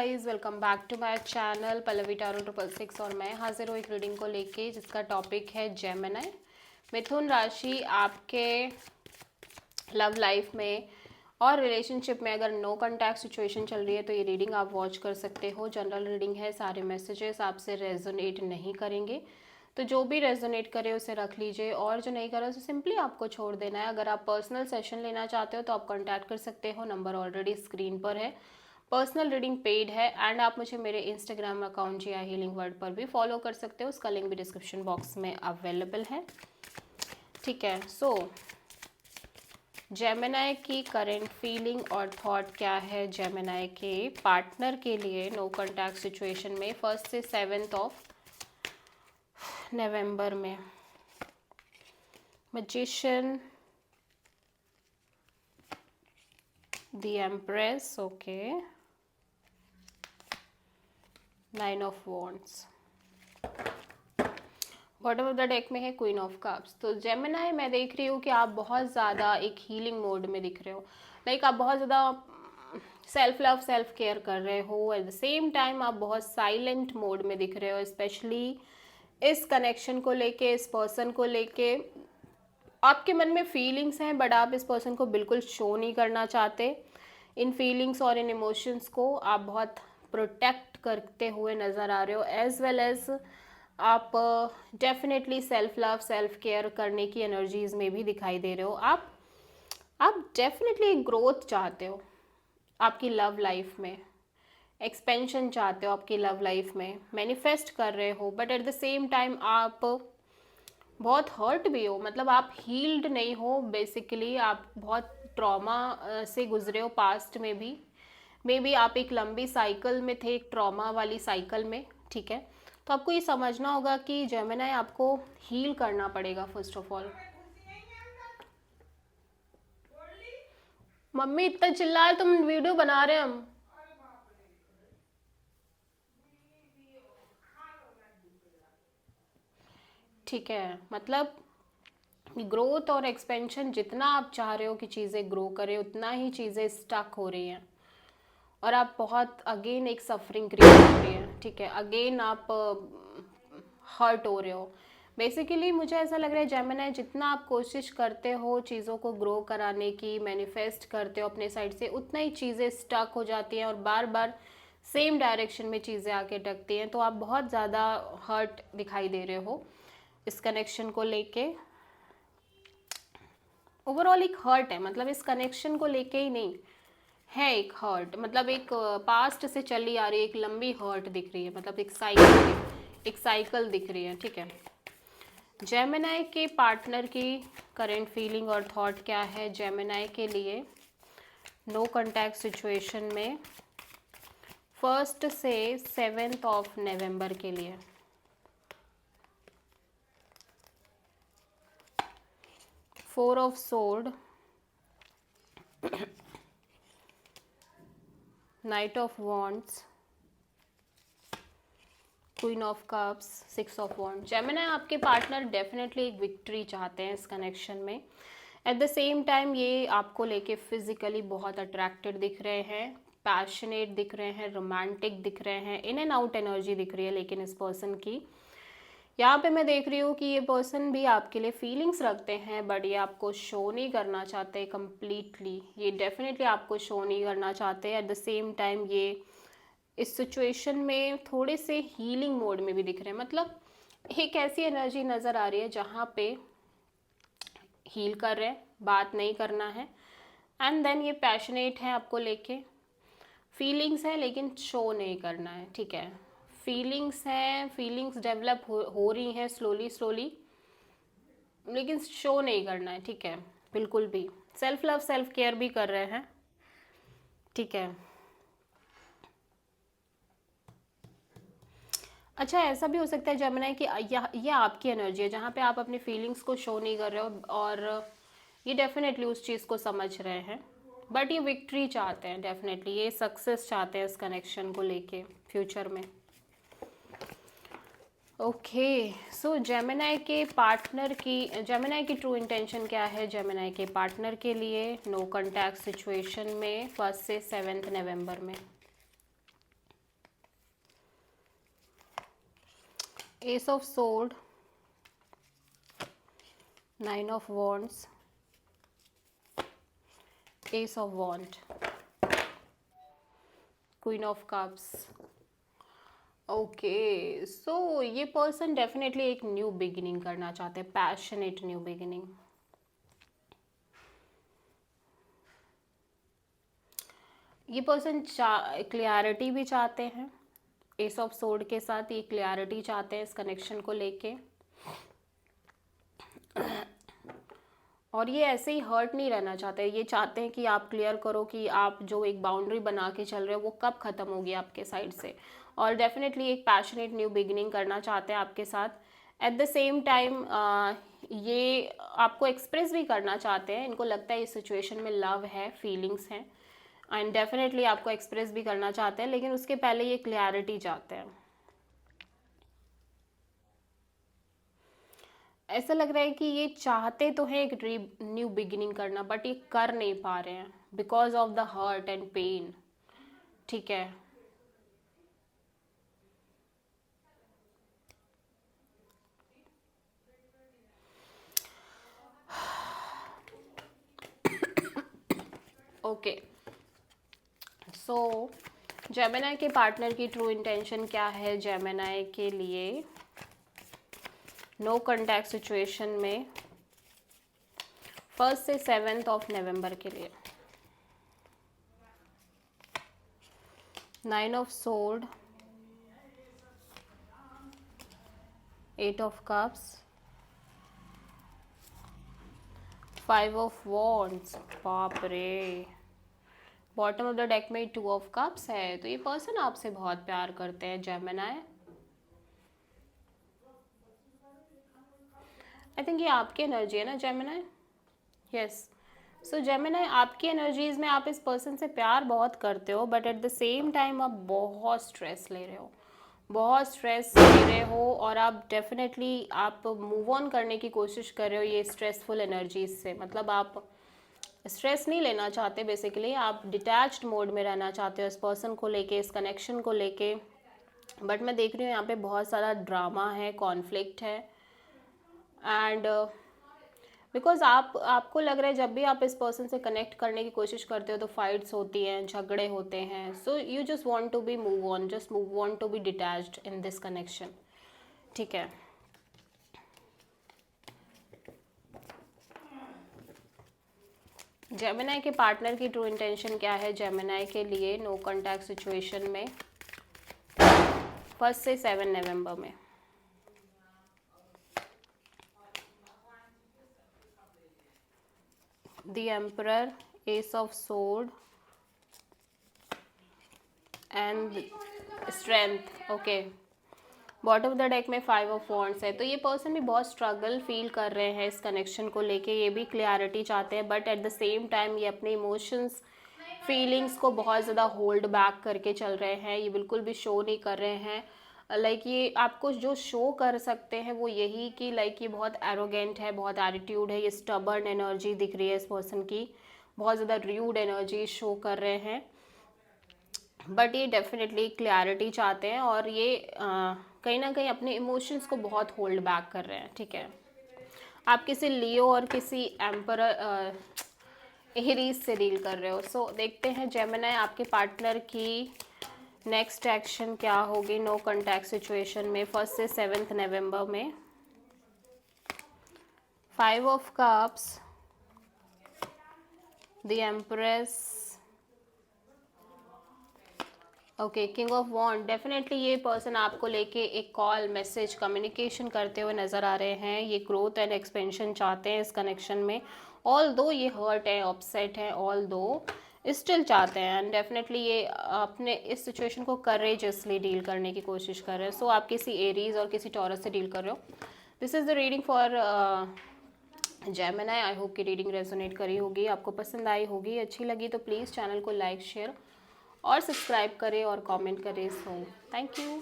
Guys, welcome back to my channel Pallavi tarot 666 और मैं हाजिर हूँ एक रीडिंग को लेके जिसका टॉपिक है जेमिनी। मिथुन राशि आपके लव लाइफ में और रिलेशनशिप में अगर नो कॉन्टैक्ट सिचुएशन चल रही है तो ये रीडिंग आप वॉच कर सकते हो। जनरल रीडिंग है, सारे मैसेजेस आपसे रेजोनेट नहीं करेंगे, तो जो भी रेजोनेट करे उसे रख लीजिए और जो नहीं करे उसे सिंपली आपको छोड़ देना है। अगर आप पर्सनल सेशन लेना चाहते हो तो आप कॉन्टैक्ट कर सकते हो, नंबर ऑलरेडी स्क्रीन पर है। पर्सनल रीडिंग पेड है एंड आप मुझे मेरे इंस्टाग्राम अकाउंट या हीलिंग वर्ड पर भी फॉलो कर सकते हो, उसका लिंक भी डिस्क्रिप्शन बॉक्स में अवेलेबल है। ठीक है, सो जेमिनी की करंट फीलिंग और थॉट क्या है जेमिनी के पार्टनर के लिए नो कॉन्टैक्ट सिचुएशन में 1 से 7 ऑफ नवंबर में। Magician, the empress, okay, 9 of wands, bottom of the deck में है क्वीन ऑफ कप्स। तो जेमिनी मैं देख रही हूँ कि आप बहुत ज़्यादा एक हीलिंग मोड में दिख रहे हो, लाइक आप बहुत ज़्यादा सेल्फ लव सेल्फ केयर कर रहे हो। एट द सेम टाइम आप बहुत साइलेंट मोड में दिख रहे हो, स्पेशली इस कनेक्शन को लेके, इस पर्सन को लेके आपके मन में फीलिंग्स हैं बट आप इस पर्सन को बिल्कुल शो नहीं करना चाहते। इन फीलिंग्स और इन इमोशंस को आप बहुत प्रोटेक्ट करते हुए नज़र आ रहे हो, एज वेल एज आप definitely self love self care करने की एनर्जीज में भी दिखाई दे रहे हो। आप डेफिनेटली ग्रोथ चाहते हो आपकी लव लाइफ में, एक्सपेंशन चाहते हो आपकी लव लाइफ में, मैनिफेस्ट कर रहे हो, but at the same time आप बहुत हर्ट भी हो, मतलब आप हील्ड नहीं हो। बेसिकली आप बहुत ट्रॉमा से गुजरे हो पास्ट में भी, मे बी आप एक लंबी साइकिल में थे, एक ट्रॉमा वाली साइकिल में। ठीक है, तो आपको ये समझना होगा कि जेमिनी आपको हील करना पड़ेगा फर्स्ट ऑफ ऑल। मम्मी इतना चिल्लाए, तुम वीडियो बना रहे हैं हम। ठीक है, मतलब ग्रोथ और एक्सपेंशन जितना आप चाह रहे हो कि चीज़ें ग्रो करें उतना ही चीज़ें स्टक हो रही हैं और आप बहुत अगेन एक सफरिंग क्रिएट हो रही है। ठीक है, अगेन आप हर्ट हो रहे हो। बेसिकली मुझे ऐसा लग रहा है जेमिनी जितना आप कोशिश करते हो चीज़ों को ग्रो कराने की, मैनिफेस्ट करते हो अपने साइड से, उतना ही चीज़ें स्टक हो जाती हैं और बार बार सेम डायरेक्शन में चीज़ें आके टकती हैं। तो आप बहुत ज़्यादा हर्ट दिखाई दे रहे हो इस कनेक्शन को लेके। ओवरऑल एक हर्ट है, मतलब इस कनेक्शन को लेके ही नहीं है, एक हर्ट, मतलब एक पास्ट से चली आ रही है एक लंबी हर्ट दिख रही है, मतलब एक साइकिल दिख रही है। ठीक है, जेमिनी के पार्टनर की करंट फीलिंग और थॉट क्या है जेमिनी के लिए नो कॉन्टैक्ट सिचुएशन में 1 से 7 ऑफ नवंबर के लिए। Four of sword, knight of wands, queen of cups, 6 of wand. Gemini आपके पार्टनर डेफिनेटली एक विक्ट्री चाहते हैं इस कनेक्शन में। एट द सेम टाइम ये आपको लेके फिजिकली बहुत अट्रैक्टेड दिख रहे हैं, पैशनेट दिख रहे हैं, रोमांटिक दिख रहे हैं, इन एंड आउट एनर्जी दिख रही है। लेकिन इस पर्सन की यहाँ पे मैं देख रही हूँ कि ये पर्सन भी आपके लिए फीलिंग्स रखते हैं बट ये आपको शो नहीं करना चाहते कम्प्लीटली। ये डेफिनेटली आपको शो नहीं करना चाहते। एट द सेम टाइम ये इस सिचुएशन में थोड़े से हीलिंग मोड में भी दिख रहे हैं, मतलब एक ऐसी एनर्जी नज़र आ रही है जहाँ पे हील कर रहे हैं, बात नहीं करना है, एंड देन ये पैशनेट है आपको लेके, फीलिंग्स है लेकिन शो नहीं करना है। ठीक है, फीलिंग्स हैं, फीलिंग्स डेवलप हो रही हैं स्लोली लेकिन शो नहीं करना है। ठीक है, बिल्कुल भी सेल्फ लव सेल्फ केयर भी कर रहे हैं। ठीक है, अच्छा ऐसा भी हो सकता है जेमिनी कि यह आपकी एनर्जी है जहाँ पे आप अपनी फीलिंग्स को शो नहीं कर रहे हो और ये डेफिनेटली उस चीज़ को समझ रहे हैं बट ये विक्ट्री चाहते हैं, डेफिनेटली ये सक्सेस चाहते हैं इस कनेक्शन को लेके फ्यूचर में। ओके, सो जेमिनी के पार्टनर की, जेमिनी की ट्रू इंटेंशन क्या है जेमिनी के पार्टनर के लिए नो कॉन्टैक्ट सिचुएशन में 1 से 7 नवंबर में। Ace of sword, 9 of wands, ace of wand, queen of cups. Okay, so ये पर्सन डेफिनेटली एक न्यू बिगिनिंग करना चाहते हैं, पैशनेट न्यू बिगिनिंग। ये पर्सन क्लियरिटी भी चाहते हैं, एस ऑफ सोर्ड के साथ ये क्लियरिटी चाहते हैं इस कनेक्शन को लेके, और ये ऐसे ही हर्ट नहीं रहना चाहते। ये चाहते हैं कि आप क्लियर करो कि आप जो एक बाउंड्री बना के चल रहे हो वो कब ख़त्म होगी आपके साइड से, और डेफिनेटली एक पैशनेट न्यू बिगिनिंग करना चाहते हैं आपके साथ। एट द सेम टाइम ये आपको एक्सप्रेस भी करना चाहते हैं, इनको लगता है इस सिचुएशन में लव है, फीलिंग्स हैं, एंड डेफिनेटली आपको एक्सप्रेस भी करना चाहते हैं, लेकिन उसके पहले ये क्लैरिटी चाहते हैं। ऐसा लग रहा है कि ये चाहते तो हैं एक न्यू बिगिनिंग करना, बट ये कर नहीं पा रहे हैं because of the hurt and pain. ठीक है, ओके। सो जेमिनी के पार्टनर की ट्रू इंटेंशन क्या है जेमिनी के लिए नो कॉन्टैक्ट सिचुएशन में 1 से 7 ऑफ नवंबर के लिए? 9 of sword, 8 of cups, 5 of wands. बाप रे, बॉटम ऑफ द डेक में 2 ऑफ कप्स है। तो ये पर्सन आपसे बहुत प्यार करते हैं जेमिनी। आई थिंक ये आपकी एनर्जी है ना जेमिनी? यस। सो जेमिनी, आपकी एनर्जीज में आप इस पर्सन से प्यार बहुत करते हो, but at the same time आप बहुत स्ट्रेस ले रहे हो, बहुत स्ट्रेस ले रहे हो, और आप डेफिनेटली आप मूव ऑन करने की कोशिश कर रहे हो ये स्ट्रेसफुल एनर्जीज से। मतलब आप स्ट्रेस नहीं लेना चाहते, बेसिकली आप डिटैच्ड मोड में रहना चाहते हो इस पर्सन को लेके, इस कनेक्शन को लेके। बट मैं देख रही हूँ यहाँ पे बहुत सारा ड्रामा है, कॉन्फ्लिक्ट है, एंड बिकॉज आपको लग रहा है जब भी आप इस पर्सन से कनेक्ट करने की कोशिश करते हो तो फाइट्स होती हैं, झगड़े होते हैं। So you just want to be move on, just want to be detached in this connection. ठीक है, जेमिनी के पार्टनर की ट्रू इंटेंशन क्या है जेमिनी के लिए नो कॉन्टैक्ट सिचुएशन में 1 से 7 नवंबर में? The Emperor, Ace of Sword and Strength. Okay, bottom of the deck में 5 ऑफ वॉन्ड्स है। तो ये पर्सन भी बहुत स्ट्रगल फील कर रहे हैं इस कनेक्शन को लेके, ये भी क्लियरिटी चाहते हैं, but at the same time ये अपने इमोशंस, फीलिंग्स को बहुत ज़्यादा होल्ड बैक करके चल रहे हैं, ये बिल्कुल भी शो नहीं कर रहे हैं। लाइक ये आपको जो शो कर सकते हैं वो यही कि लाइक ये बहुत एरोगेंट है, बहुत एटीट्यूड है, ये स्टबर्न एनर्जी दिख रही है इस पर्सन की, बहुत ज़्यादा र्यूड एनर्जी शो कर रहे हैं, बट ये डेफिनेटली क्लैरिटी चाहते हैं, और ये कहीं ना कहीं अपने इमोशंस को बहुत होल्ड बैक कर रहे हैं। ठीक है, आप किसी लियो और किसी एम्परर एरीज से डील कर रहे हो। सो देखते हैं जेमिनी आपके पार्टनर की नेक्स्ट एक्शन क्या होगी नो कॉन्टैक्ट सिचुएशन में 1 से 7 नवंबर में। 5 of cups, the empress, okay, king of wand. Definitely ये पर्सन आपको लेके एक कॉल, मैसेज, कम्युनिकेशन करते हुए नज़र आ रहे हैं। ये ग्रोथ एंड एक्सपेंशन चाहते हैं इस कनेक्शन में, ऑल दो ये हर्ट है, अपसेट है, ऑल दो स्टिल चाहते हैं, एंड डेफिनेटली ये अपने इस सिचुएशन को करेजसली डील करने की कोशिश कर रहे हैं। सो आप किसी एरीज और किसी टॉरस से डील कर रहे हो। This is the reading for Gemini. I hope की रीडिंग रेजोनेट करी होगी, आपको पसंद आई होगी। अच्छी लगी तो प्लीज़ चैनल को लाइक, शेयर और सब्सक्राइब करें और कमेंट करें। So thank you.